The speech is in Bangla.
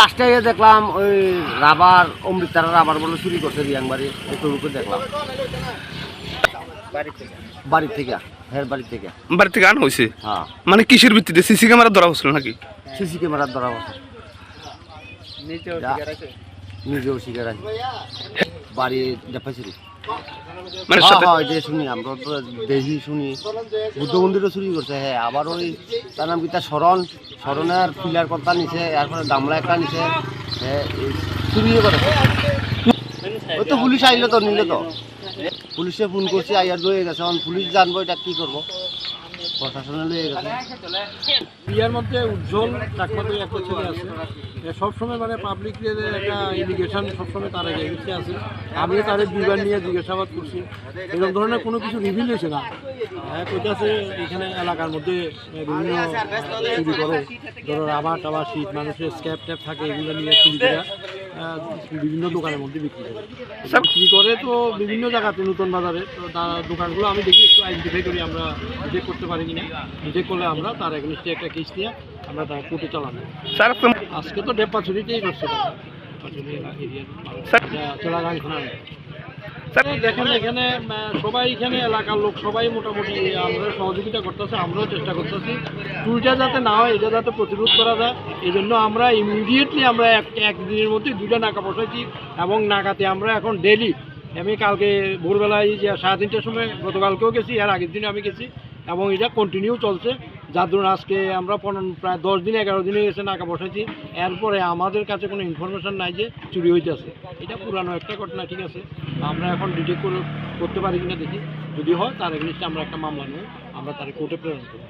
লাস্টে দেখলাম ওই রাবার অমৃতারা রাবার বলে চুরি করছে রিয়াংবাড়ি একটু রূপে দেখলাম বাড়ি থেকে হ্যাঁ বাড়ি থেকে আনা হয়েছে। হ্যাঁ মানে কিসের ভিত্তিতে সিসি ক্যামেরা ধরা হচ্ছিল নাকি? সিসি ক্যামেরার ধরা বসে নিজেও শিকার আছে বাড়ি দেখাইছিল। মানে যে শুনি আমরা তো দেখি শুনি বুদ্ধ মন্দিরও চুরি করছে। হ্যাঁ আবার ওই তার নাম কি তার স্মরণের পিলার কর্তা নিছে এরপরে গামলা একটা নিছে। হ্যাঁ চুরি করেছে। ওই তো পুলিশ আইলো তো নিলে তো পুলিশে ফোন করছে আইয়ার লয়ে গেছে। এখন পুলিশ জানবো এটা কি করবো প্রশাসনে লয়ে গেছে। বিয়ার মধ্যে উজ্জ্বল চাকমাতে একটা ছেলে আছে সবসময় মানে পাবলিকের একটা ইন্ডিকেশন সবসময় তার এগেন্সে আছে। আমি তাদের দুইবার নিয়ে জিজ্ঞাসাবাদ করছি এরকম ধরনের কোনো কিছু রিভিল হয়েছে না। কইতাছে এখানে এলাকার মধ্যে বিভিন্ন চুরি করো ধরো রাবার টাবার শীত মানুষের স্ক্যাপ ট্যাপ থাকে এগুলো নিয়ে চুরি করে বিভিন্ন দোকানের মধ্যে বিক্রি করে তো বিভিন্ন জায়গাতে নতুন বাজারে তো দোকানগুলো আমি দেখি একটু আইডেন্টিফাই করি আমরা ডিটেক্ট করতে পারি কিনা। ডিটেক্ট করলে আমরা তার এগেন্সটে একটা কেস নিয়ে আমরা তার কোর্টে চালানো। আজকে তো ডেপা চুরিতেই করছে চোলাগান খান। দেখেন এখানে সবাই এখানে এলাকার লোক সবাই মোটামুটি আমরা সহযোগিতা করতেছে আমরাও চেষ্টা করতেছি চুরিটা যাতে না হয় এটা যাতে প্রতিরোধ করা যায়। এই জন্য আমরা ইমিডিয়েটলি আমরা একদিনের মধ্যে 2টা নাকা বসাইছি এবং নাকাতে আমরা এখন ডেইলি আমি কালকে ভোরবেলায় যে 3:30টার সময় গতকালকেও গেছি আর আগের দিনে আমি গেছি এবং এটা কন্টিনিউ চলছে। যার ধরুন আজকে আমরা প্রায় 10 দিন 11 দিন হয়ে গেছে নাকা বসাইছি। এরপরে আমাদের কাছে কোনো ইনফরমেশন নাই যে চুরি হইতেছে। এটা পুরানো একটা ঘটনা ঠিক আছে আমরা এখন ডিটেক্ট করতে পারি কিনা দেখি যদি হয় তার এগেইনস্টে আমরা একটা মামলা নিয়ে আমরা তার কোর্টে প্রেরণ করি।